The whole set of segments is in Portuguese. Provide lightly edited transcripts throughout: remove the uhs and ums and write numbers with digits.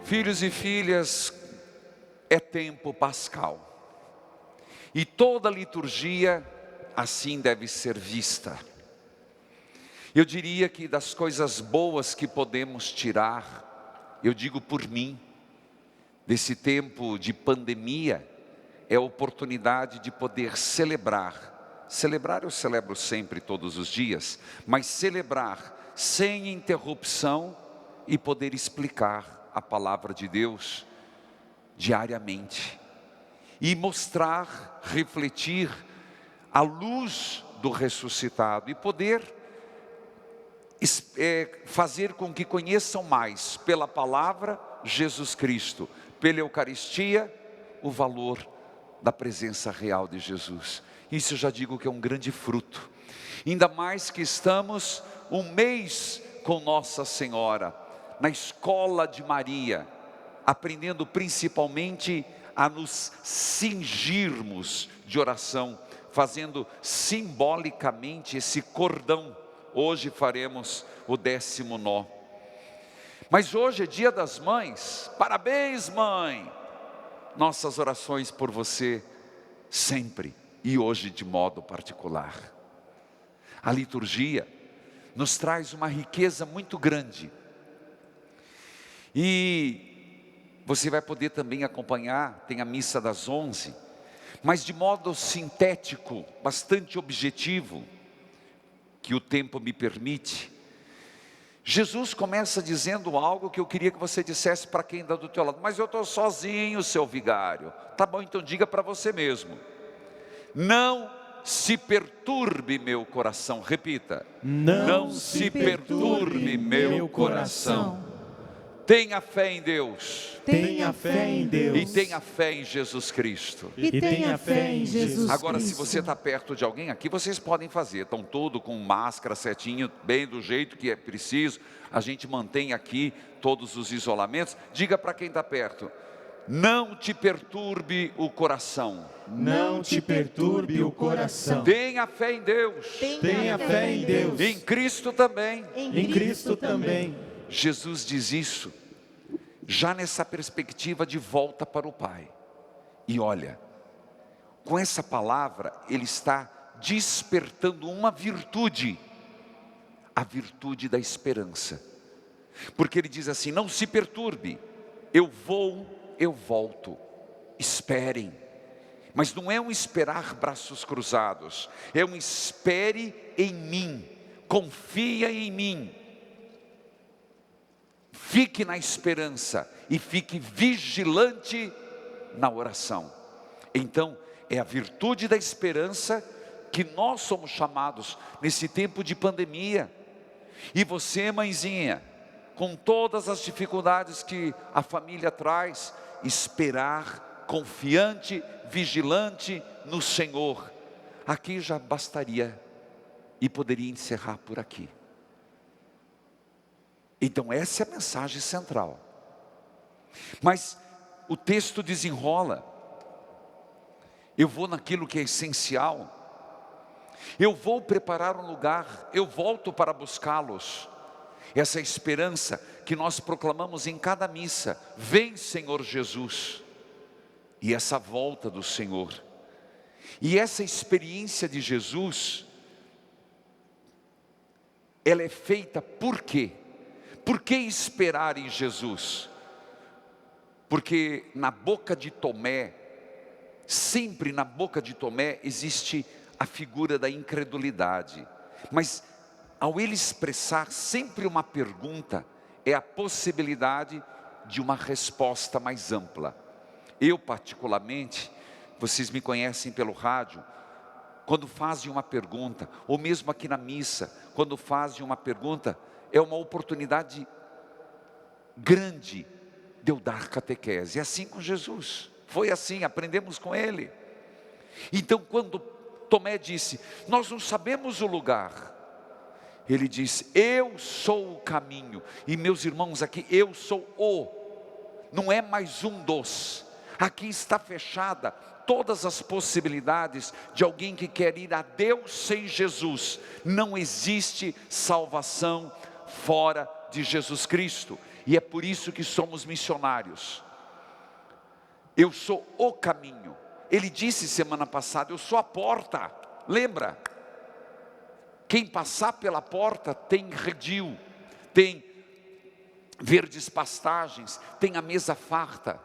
Filhos e filhas, é tempo pascal. E toda liturgia assim deve ser vista. Eu diria que das coisas boas que podemos tirar, eu digo por mim, desse tempo de pandemia, é a oportunidade de poder celebrar. Celebrar eu celebro sempre, todos os dias, mas celebrar sem interrupção e poder explicar a palavra de Deus diariamente. E mostrar, refletir a luz do ressuscitado e poder fazer com que conheçam mais pela palavra Jesus Cristo, pela Eucaristia, o valor da presença real de Jesus. Isso eu já digo que é um grande fruto. Ainda mais que estamos um mês com Nossa Senhora, na escola de Maria, aprendendo principalmente a nos cingirmos de oração, fazendo simbolicamente esse cordão. Hoje faremos o 10º nó. Mas hoje é dia das mães. Parabéns, mãe! Nossas orações por você sempre e hoje de modo particular. A liturgia nos traz uma riqueza muito grande. E você vai poder também acompanhar, tem a missa das 11, mas de modo sintético, bastante objetivo, que o tempo me permite. Jesus começa dizendo algo que eu queria que você dissesse para quem está do teu lado. Mas eu estou sozinho, seu vigário. Tá bom, então diga para você mesmo. Não se perturbe meu coração. Repita. Não se perturbe meu coração. Tenha fé em Deus. Tenha fé em Deus. E tenha fé em Jesus Cristo. E tenha fé em Jesus Agora, Cristo. se você está perto de alguém aqui, vocês podem fazer. Estão todos com máscara certinho, bem do jeito que é preciso. A gente mantém aqui todos os isolamentos. Diga para quem está perto. Não te perturbe o coração. Não te perturbe o coração. Tenha fé em Deus. Tenha fé em Deus. Em Cristo também. Em Cristo também. Jesus diz isso já nessa perspectiva de volta para o Pai. E olha, com essa palavra ele está despertando uma virtude, a virtude da esperança. Porque ele diz assim: não se perturbe, eu vou, eu volto, esperem. Mas não é um esperar braços cruzados, é um espere em mim, confia em mim. Fique na esperança e fique vigilante na oração. Então, é a virtude da esperança que nós somos chamados nesse tempo de pandemia. E você, mãezinha, com todas as dificuldades que a família traz, esperar confiante, vigilante no Senhor. Aqui já bastaria e poderia encerrar por aqui. Então essa é a mensagem central. Mas o texto desenrola. Eu vou naquilo que é essencial. Eu vou preparar um lugar, eu volto para buscá-los. Essa esperança que nós proclamamos em cada missa. Vem, Senhor Jesus. E essa volta do Senhor. E essa experiência de Jesus, ela é feita por quê? Por que esperar em Jesus? Porque na boca de Tomé, sempre na boca de Tomé existe a figura da incredulidade. Mas ao ele expressar sempre uma pergunta, é a possibilidade de uma resposta mais ampla. Eu particularmente, vocês me conhecem pelo rádio, quando fazem uma pergunta, ou mesmo aqui na missa, quando fazem uma pergunta, é uma oportunidade grande de eu dar catequese. É assim com Jesus, foi assim, aprendemos com Ele. Então quando Tomé disse, nós não sabemos o lugar, ele disse, eu sou o caminho. E meus irmãos aqui, eu sou o, não é mais um dos. Aqui está fechada todas as possibilidades de alguém que quer ir a Deus sem Jesus. Não existe salvação fora de Jesus Cristo. E é por isso que somos missionários. Eu sou o caminho. Ele disse semana passada, eu sou a porta. Lembra? Quem passar pela porta tem redil, tem verdes pastagens, tem a mesa farta.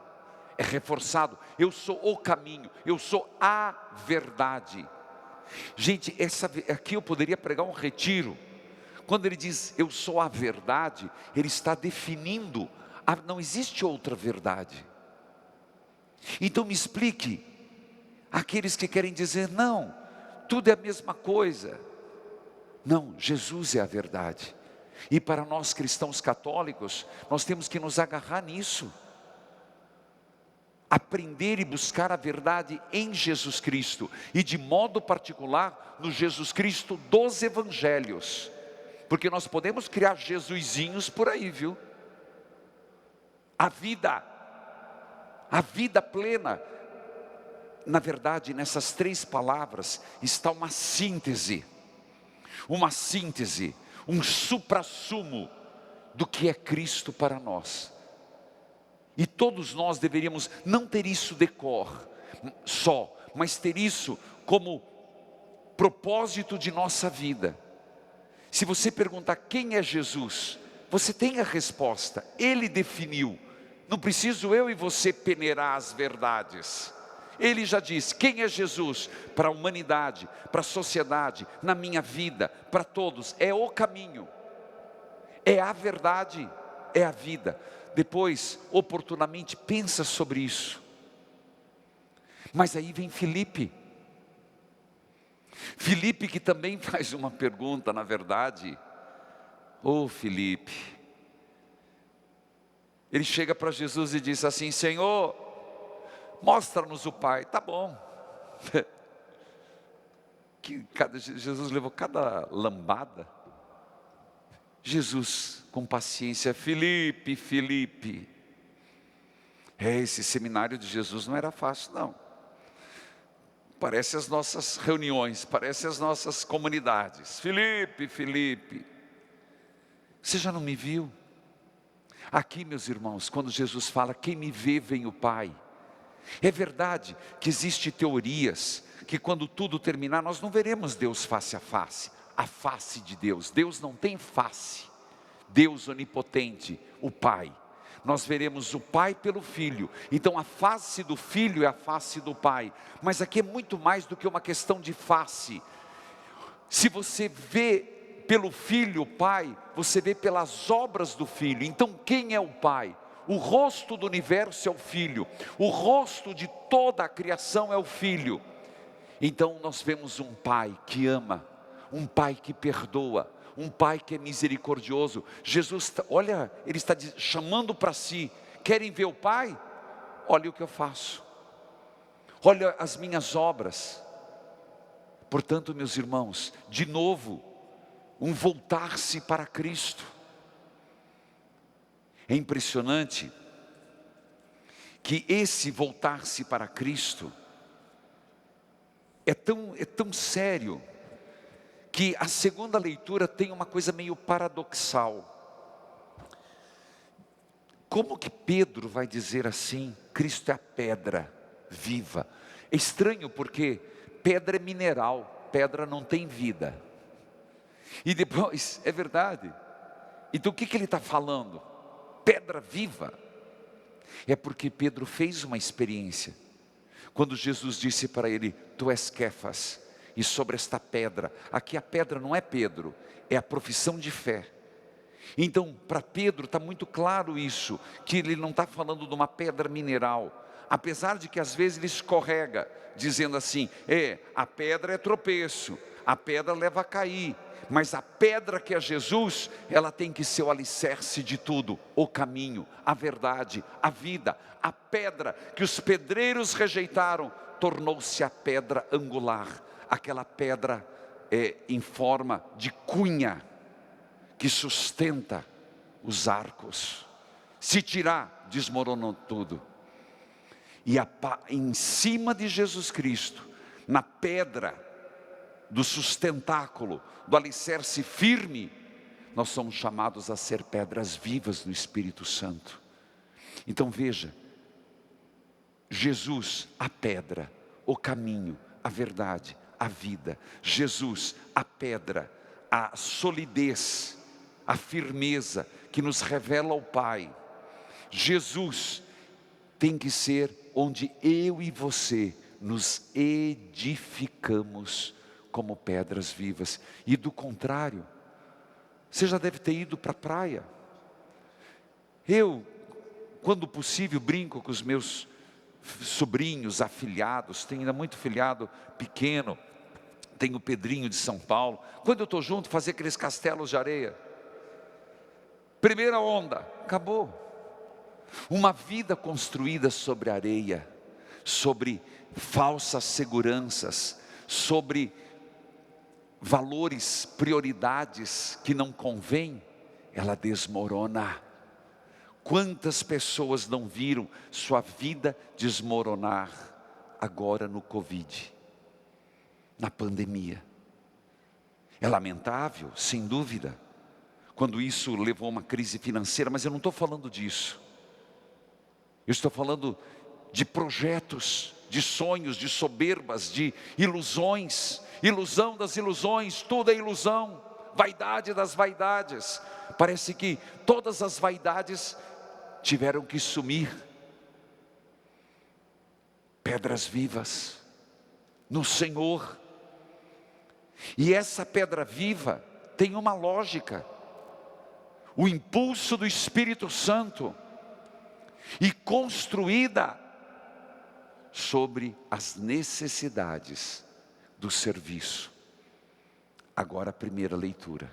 É reforçado, eu sou o caminho, eu sou a verdade. Gente, aqui eu poderia pregar um retiro. Quando ele diz, eu sou a verdade, ele está definindo, não existe outra verdade. Então me explique, aqueles que querem dizer, não, tudo é a mesma coisa. Não, Jesus é a verdade. E para nós cristãos católicos, nós temos que nos agarrar nisso. Aprender e buscar a verdade em Jesus Cristo. E de modo particular, no Jesus Cristo dos Evangelhos. Porque nós podemos criar Jesusinhos por aí, viu? A vida plena. Na verdade, nessas 3 palavras está uma síntese, um suprassumo do que é Cristo para nós. E todos nós deveríamos não ter isso de cor só, mas ter isso como propósito de nossa vida. Se você perguntar quem é Jesus, você tem a resposta, Ele definiu. Não preciso eu e você peneirar as verdades. Ele já disse, quem é Jesus? Para a humanidade, para a sociedade, na minha vida, para todos. É o caminho, é a verdade, é a vida. Depois, oportunamente, pensa sobre isso. Mas aí vem Filipe. Filipe que também faz uma pergunta, na verdade. Filipe. Ele chega para Jesus e diz assim, Senhor, mostra-nos o Pai. Tá bom. Jesus levou cada lambada. Jesus, com paciência, Filipe. Esse seminário de Jesus não era fácil, não. Parece as nossas reuniões, parece as nossas comunidades. Filipe, você já não me viu? Aqui, meus irmãos, quando Jesus fala, quem me vê, vem o Pai. É verdade que existem teorias, que quando tudo terminar, nós não veremos Deus face a face de Deus. Deus não tem face. Deus onipotente, o Pai. Nós veremos o Pai pelo Filho. Então a face do Filho é a face do Pai. Mas aqui é muito mais do que uma questão de face. Se você vê pelo Filho o Pai, você vê pelas obras do Filho. Então quem é o Pai? O rosto do universo é o Filho. O rosto de toda a criação é o Filho. Então nós vemos um Pai que ama, um Pai que perdoa, um Pai que é misericordioso. Jesus, olha, Ele está chamando para si. Querem ver o Pai? Olha o que eu faço. Olha as minhas obras. Portanto, meus irmãos, de novo, um voltar-se para Cristo. É impressionante que esse voltar-se para Cristo é tão sério, que a segunda leitura tem uma coisa meio paradoxal. Como que Pedro vai dizer assim, Cristo é a pedra viva? É estranho porque pedra é mineral, pedra não tem vida. E depois, é verdade. Então o que ele está falando? Pedra viva. É porque Pedro fez uma experiência. Quando Jesus disse para ele, tu és Quefas, e sobre esta pedra, aqui a pedra não é Pedro, é a profissão de fé. Então para Pedro está muito claro isso, que ele não está falando de uma pedra mineral, apesar de que às vezes ele escorrega, dizendo assim, a pedra é tropeço, a pedra leva a cair, mas a pedra que é Jesus, ela tem que ser o alicerce de tudo, o caminho, a verdade, a vida. A pedra que os pedreiros rejeitaram, tornou-se a pedra angular, aquela pedra em forma de cunha, que sustenta os arcos. Se tirar, desmoronou tudo. E em cima de Jesus Cristo, na pedra do sustentáculo, do alicerce firme, nós somos chamados a ser pedras vivas no Espírito Santo. Então veja, Jesus, a pedra, o caminho, a verdade, a vida. Jesus, a pedra, a solidez, a firmeza que nos revela o Pai. Jesus tem que ser onde eu e você nos edificamos como pedras vivas. E do contrário, você já deve ter ido para a praia. Eu, quando possível, brinco com os meus sobrinhos, afilhados. Tenho ainda muito filhado pequeno. Tenho o Pedrinho de São Paulo. Quando eu estou junto, fazer aqueles castelos de areia. Primeira onda, acabou. Uma vida construída sobre areia, sobre falsas seguranças, sobre valores, prioridades que não convém, ela desmorona. Quantas pessoas não viram sua vida desmoronar agora no Covid, na pandemia? É lamentável, sem dúvida, quando isso levou a uma crise financeira, mas eu não estou falando disso. Eu estou falando de projetos, de sonhos, de soberbas, de ilusões, ilusão das ilusões, tudo é ilusão, vaidade das vaidades. Parece que todas as vaidades tiveram que sumir. Pedras vivas no Senhor. E essa pedra viva tem uma lógica. O impulso do Espírito Santo e construída sobre as necessidades do serviço. Agora a primeira leitura.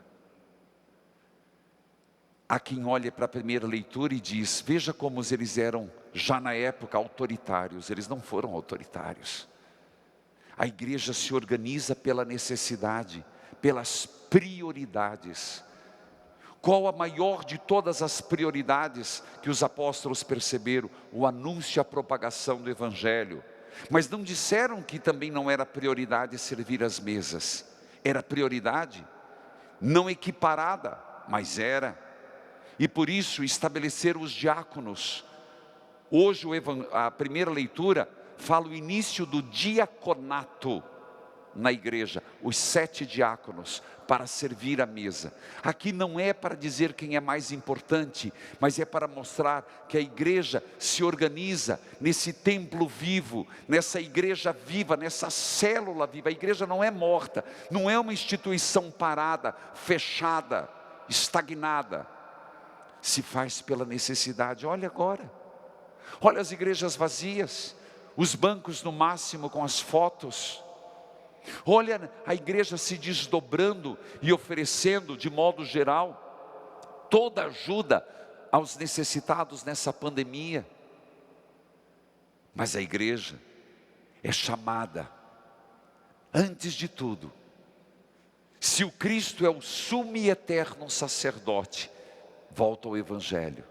Há quem olhe para a primeira leitura e diz, veja como eles eram já na época autoritários. Eles não foram autoritários. A igreja se organiza pela necessidade, pelas prioridades. Qual a maior de todas as prioridades que os apóstolos perceberam? O anúncio e a propagação do Evangelho. Mas não disseram que também não era prioridade servir as mesas. Era prioridade, não equiparada, mas era. E por isso estabeleceram os diáconos. Hoje a primeira leitura fala o início do diaconato na igreja. Os 7 diáconos para servir a mesa. Aqui não é para dizer quem é mais importante, mas é para mostrar que a igreja se organiza nesse templo vivo, nessa igreja viva, nessa célula viva. A igreja não é morta, não é uma instituição parada, fechada, estagnada. Se faz pela necessidade. Olha agora, olha as igrejas vazias, os bancos no máximo com as fotos. Olha a igreja se desdobrando e oferecendo de modo geral toda ajuda aos necessitados nessa pandemia. Mas a igreja é chamada, antes de tudo, se o Cristo é o sumo e eterno sacerdote, volta ao Evangelho,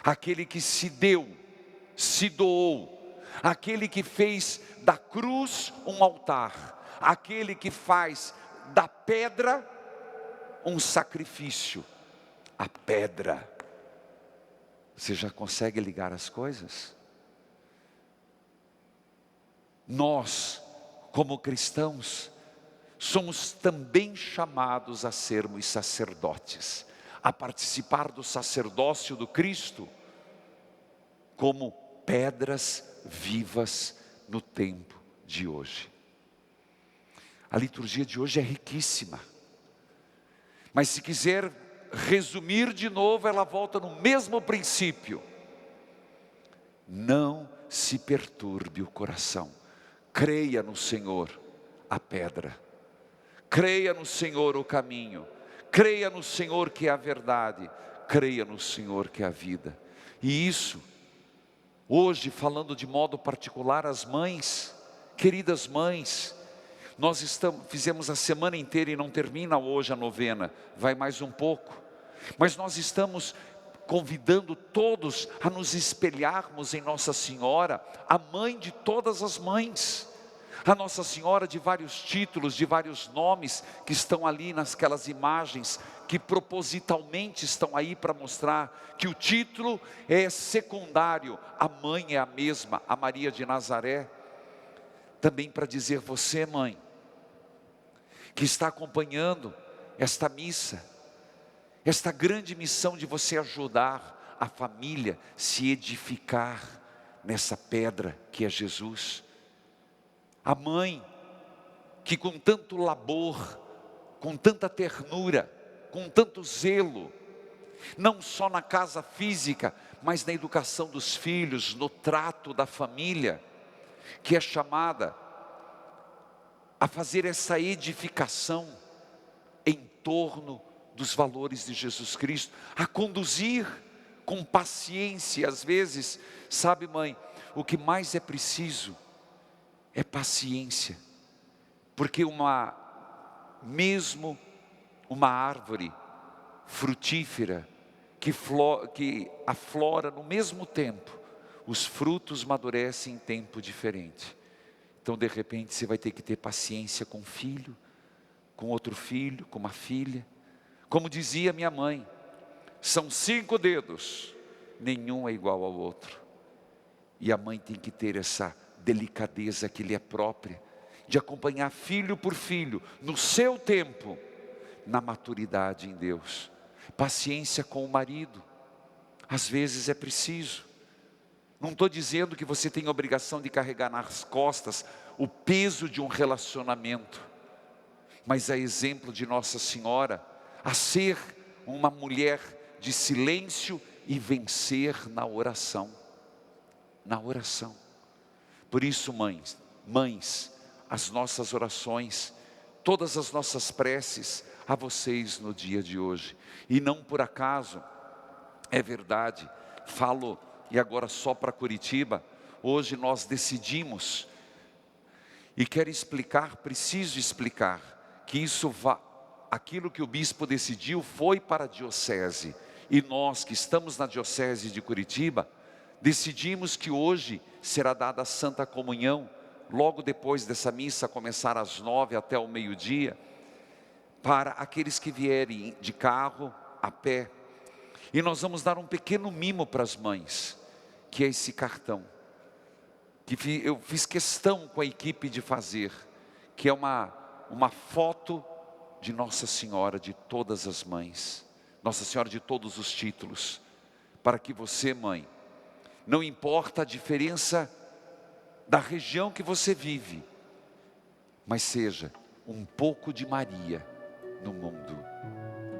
aquele que se deu, se doou, aquele que fez da cruz um altar, aquele que faz da pedra um sacrifício. A pedra. Você já consegue ligar as coisas? Nós, como cristãos, somos também chamados a sermos sacerdotes, a participar do sacerdócio do Cristo, como pedras vivas no tempo de hoje. A liturgia de hoje é riquíssima, mas se quiser resumir de novo, ela volta no mesmo princípio. Não se perturbe o coração, creia no Senhor, a pedra, creia no Senhor o caminho, creia no Senhor que é a verdade, creia no Senhor que é a vida. E isso, hoje falando de modo particular às mães, queridas mães, nós fizemos a semana inteira e não termina hoje a novena, vai mais um pouco. Mas nós estamos convidando todos a nos espelharmos em Nossa Senhora, a mãe de todas as mães. A Nossa Senhora de vários títulos, de vários nomes que estão ali nasquelas imagens que propositalmente estão aí para mostrar que o título é secundário, a mãe é a mesma, a Maria de Nazaré. Também para dizer, você mãe, que está acompanhando esta missa, esta grande missão de você ajudar a família se edificar nessa pedra que é Jesus. A mãe que com tanto labor, com tanta ternura, com tanto zelo, não só na casa física, mas na educação dos filhos, no trato da família, que é chamada a fazer essa edificação em torno dos valores de Jesus Cristo, a conduzir com paciência. Às vezes, sabe mãe, o que mais é preciso é paciência, porque mesmo uma árvore frutífera que aflora no mesmo tempo, os frutos amadurecem em tempo diferente. Então de repente você vai ter que ter paciência com um filho, com outro filho, com uma filha. Como dizia minha mãe, são 5 dedos, nenhum é igual ao outro. E a mãe tem que ter essa delicadeza que lhe é própria, de acompanhar filho por filho, no seu tempo, na maturidade em Deus. Paciência com o marido, às vezes é preciso. Não estou dizendo que você tem a obrigação de carregar nas costas o peso de um relacionamento, mas é exemplo de Nossa Senhora, a ser uma mulher de silêncio e vencer na oração. Na oração. Por isso, mães, as nossas orações, todas as nossas preces a vocês no dia de hoje. E não por acaso, é verdade, falo e agora só para Curitiba, hoje nós decidimos, e quero explicar, preciso explicar, que aquilo que o bispo decidiu foi para a diocese, e nós que estamos na diocese de Curitiba, decidimos que hoje será dada a Santa Comunhão, logo depois dessa missa começar às 9 até o meio-dia, para aqueles que vierem de carro, a pé. E nós vamos dar um pequeno mimo para as mães, que é esse cartão, que eu fiz questão com a equipe de fazer, que é uma foto de Nossa Senhora de todas as mães, Nossa Senhora de todos os títulos, para que você, mãe, não importa a diferença da região que você vive, mas seja um pouco de Maria no mundo.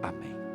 Amém.